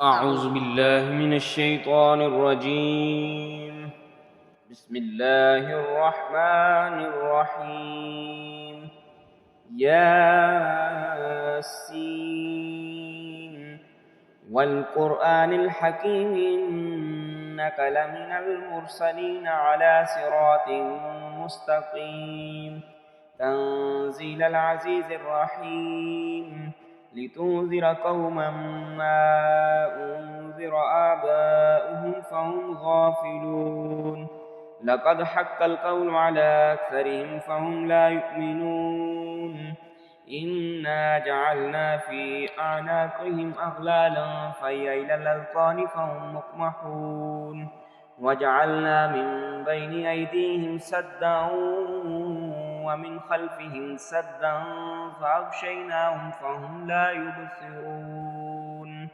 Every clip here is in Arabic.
أعوذ بالله من الشيطان الرجيم. بسم الله الرحمن الرحيم. ياسين والقرآن الحكيم إنك لمن المرسلين على صراط مستقيم تنزيل العزيز الرحيم لتنذر قوما ما أنذر آباؤهم فهم غافلون لقد حق القول على أكثرهم فهم لا يؤمنون إنا جعلنا في أعناقهم أغلالا فهي إلى الأذقان فهم مقمحون وجعلنا من بين أيديهم سدا ومن خلفهم سدا فأغشيناهم فهم لا يبصرون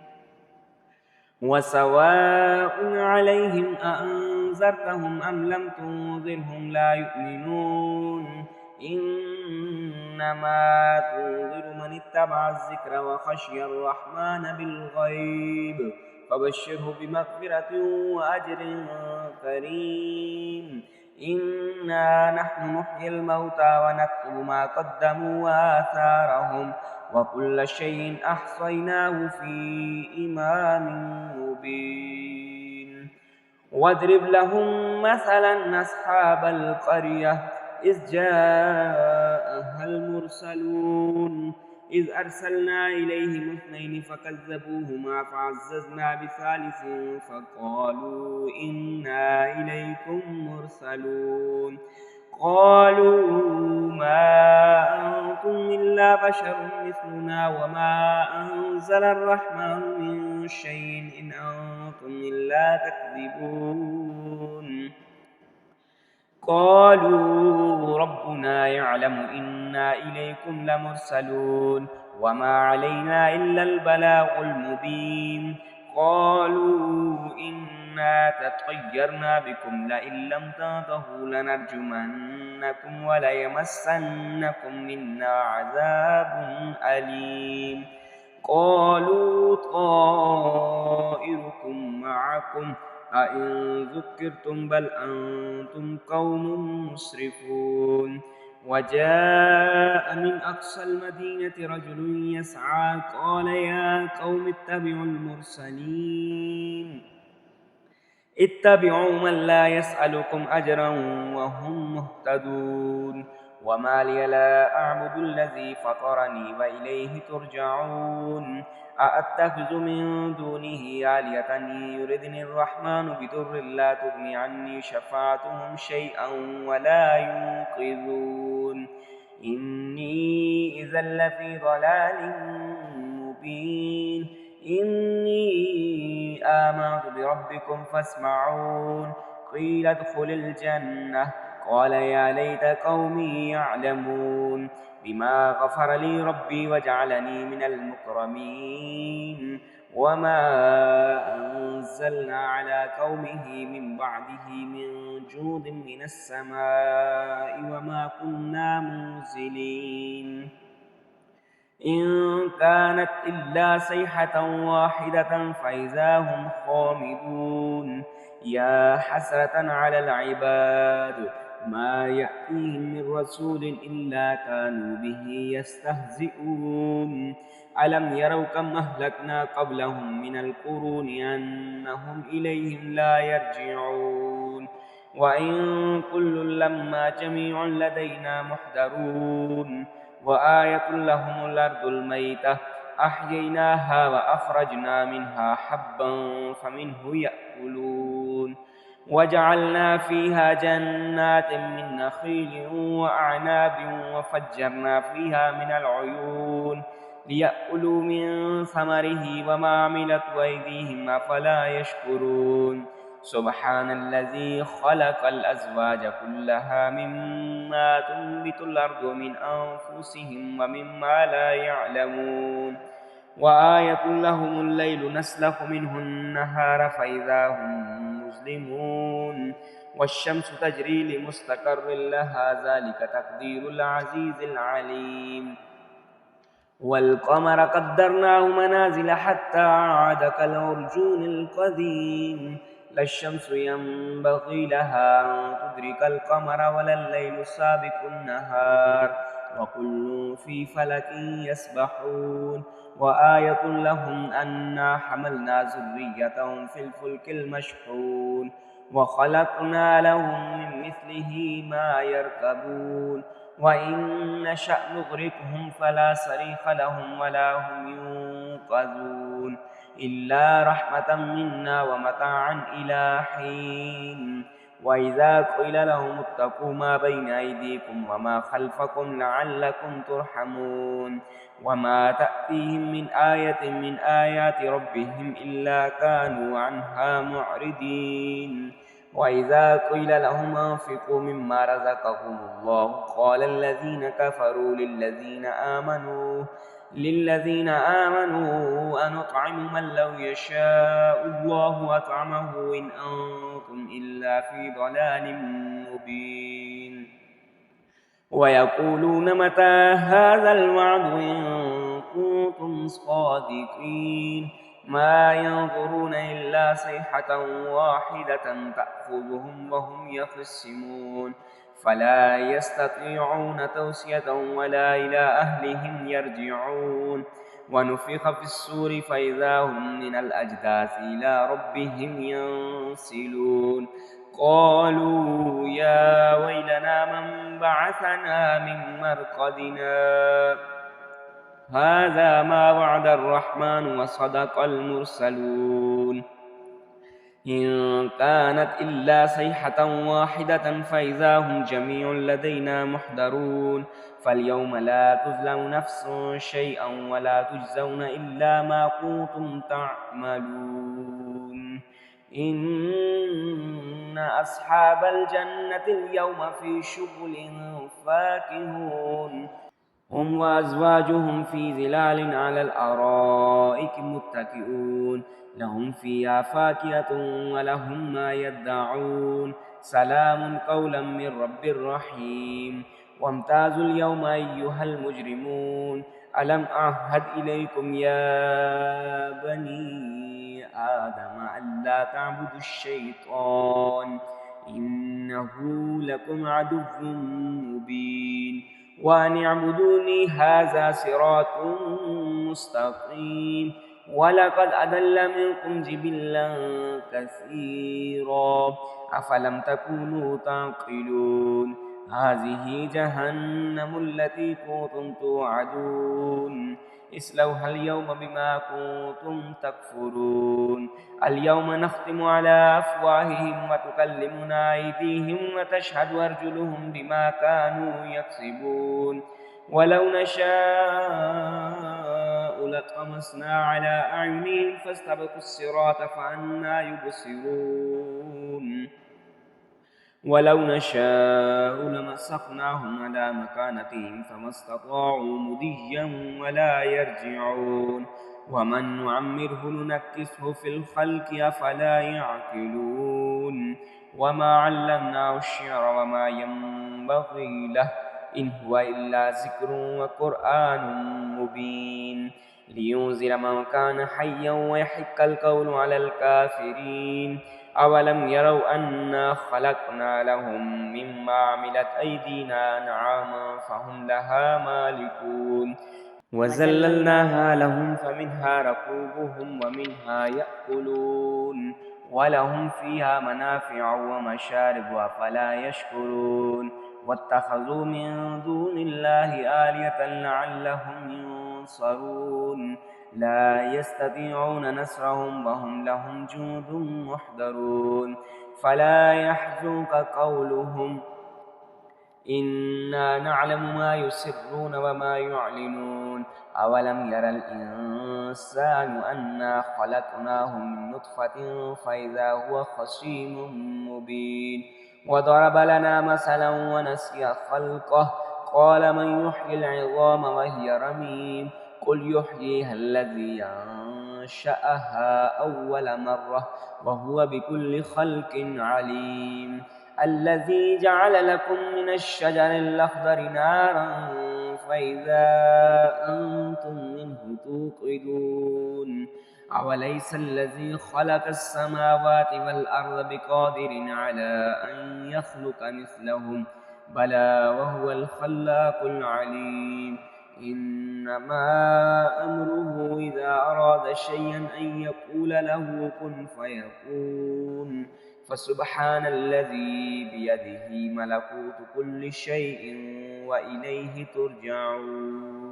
وسواء عليهم أأنذرتهم أم لم تنذرهم لا يؤمنون إنما تنذر من اتبع الذكر وخشي الرحمن بالغيب فبشره بمغفرة وأجر كريم إنا نحن نحيي الموتى ونكتب ما قدموا وآثارهم وكل شيء أحصيناه في إمام مبين واضرب لهم مثلا أصحاب القرية إذ جاءها المرسلون إذ أرسلنا إليهم اثنين فكذبوهما فعززنا بثالث فقالوا إنا إليكم مرسلون قالوا ما أنتم إلا بشر مثلنا وما أنزل الرحمن من شيء إن أنتم إلا تكذبون قالوا ربنا يعلم إنا إليكم لمرسلون وما علينا إلا البلاغ المبين قالوا إنا تطيرنا بكم لئن لم تنتهوا لنرجمنكم وليمسنكم منا عذاب أليم قالوا طائركم معكم أئن ذكرتم بل أنتم قوم مسرفون وجاء من أقصى المدينة رجل يسعى قال يا قوم اتبعوا من لا يسألكم أجرا وهم مهتدون وما لي لا أعبد الذي فطرني وإليه ترجعون أأتخذ من دونه آلهة يردني الرحمن بضر لا تغني عني شفاعتهم شيئا ولا ينقذون إني إذا لفي ضلال مبين إني آمنت بربكم فاسمعون قيل ادخل الجنة قال يا ليت قومي يعلمون بما غفر لي ربي وجعلني من المكرمين وما أنزلنا على قومه من بعده من جود من السماء وما كنا منزلين إن كانت إلا صيحة واحدة فإذا هم خامدون يا حسرة على العباد ما يأتيهم من رسول إلا كانوا به يستهزئون ألم يروا كم أهلكنا قبلهم من القرون أنهم إليهم لا يرجعون وإن كل لما جميع لدينا محضرون وآية لهم الأرض الميتة أحييناها وأخرجنا منها حبا فمنه يأكلون وجعلنا فيها جنات من نخيل وأعناب وفجرنا فيها من العيون ليأكلوا من ثمره وما عملت أيديهم أفلا يشكرون سبحان الذي خلق الأزواج كلها مما تنبت الأرض من أنفسهم ومما لا يعلمون وآية لهم الليل نسلخ منه النهار فإذا هم مظلمون والشمس تجري لمستقر لها ذلك تقدير العزيز العليم والقمر قدرناه منازل حتى عاد كالعرجون القديم لا الشمس ينبغي لها أن تدرك القمر ولا الليل سابق النهار وكل في فلك يسبحون وآية لهم أنا حملنا ذريتهم في الفلك المشحون وخلقنا لهم من مثله ما يركبون وإن نشأ نغرقهم فلا صريخ لهم ولا هم ينقذون إلا رحمة منا ومتاعا إلى حين وإذا قيل لهم اتقوا ما بين أيديكم وما خلفكم لعلكم ترحمون وما تأتيهم من آية من آيات ربهم إلا كانوا عنها معرضين وإذا قيل لهم أنفقوا مما رزقكم الله قال الذين كفروا للذين آمنوا أنطعم من لو يشاء الله أطعمه إن أنتم إلا في ضلال مبين ويقولون متى هذا الوعد إن كنتم صادقين ما ينظرون إلا صيحة واحدة تأخذهم وهم يخصمون فلا يستطيعون توصية ولا إلى أهلهم يرجعون ونفخ في السور فإذا هم من الأجداث إلى ربهم ينسلون قالوا يا ويلنا من بعثنا من مرقدنا هذا ما وعد الرحمن وصدق المرسلون إن كانت إلا صيحة واحدة فإذا هم جميع لدينا محضرون فاليوم لا تظلم نفس شيئا ولا تجزون إلا ما كنتم تعملون إن أصحاب الجنة اليوم في شغل فاكهون هم وأزواجهم في ظلال على الأرائك متكئون لهم فيها فاكهة ولهم ما يدعون سلام قولا من رب رحيم وامتازوا اليوم أيها المجرمون ألم أعهد إليكم يا بني آدم ألا تعبدوا الشيطان إنه لكم عدو مبين وأن اعبدوني هذا صراط مستقيم ولقد أضل منكم جبلا كثيرا أفلم تكونوا تعقلون هذه جهنم التي كنتم توعدون اصلوها اليوم بما كنتم تكفرون اليوم نختم على أفواههم وتكلمنا أيديهم وتشهد أرجلهم بما كانوا يكسبون ولو نشاء لطمسنا على أعينهم فاستبقوا الصراط فأنى يبصرون ولو نشاء لمسخناهم على مكانتهم فما استطاعوا مضيا ولا يرجعون ومن نعمره ننكسه في الخلق أفلا يعقلون وما علمناه الشعر وما ينبغي له إن هو إلا ذكر وقرآن مبين لينذر من كان حيا ويحق القول على الكافرين أولم يروا أنا خلقنا لهم مما عملت أيدينا أنعاما فهم لها مالكون وذللناها لهم فمنها ركوبهم ومنها يأكلون ولهم فيها منافع ومشارب أفلا يشكرون واتخذوا من دون الله آلهة لعلهم ينصرون لا يستطيعون نصرهم وهم لهم جند محضرون فلا يحزنك قولهم إنا نعلم ما يسرون وما يعلنون أولم ير الإنسان أنا خلقناه من نطفة فإذا هو خصيم مبين وضرب لنا مثلا ونسي خلقه قال من يحيي العظام وهي رميم قل يحييها الذي أنشأها أول مرة وهو بكل خلق عليم الذي جعل لكم من الشجر الأخضر نارا فإذا أنتم منه توقدون أوليس الذي خلق السماوات والأرض بقادر على أن يخلق مثلهم بلى وهو الخلاق العليم إنما أمره إذا أراد شيئا أن يقول له كن فيكون فسبحان الذي بيده ملكوت كل شيء وإليه ترجعون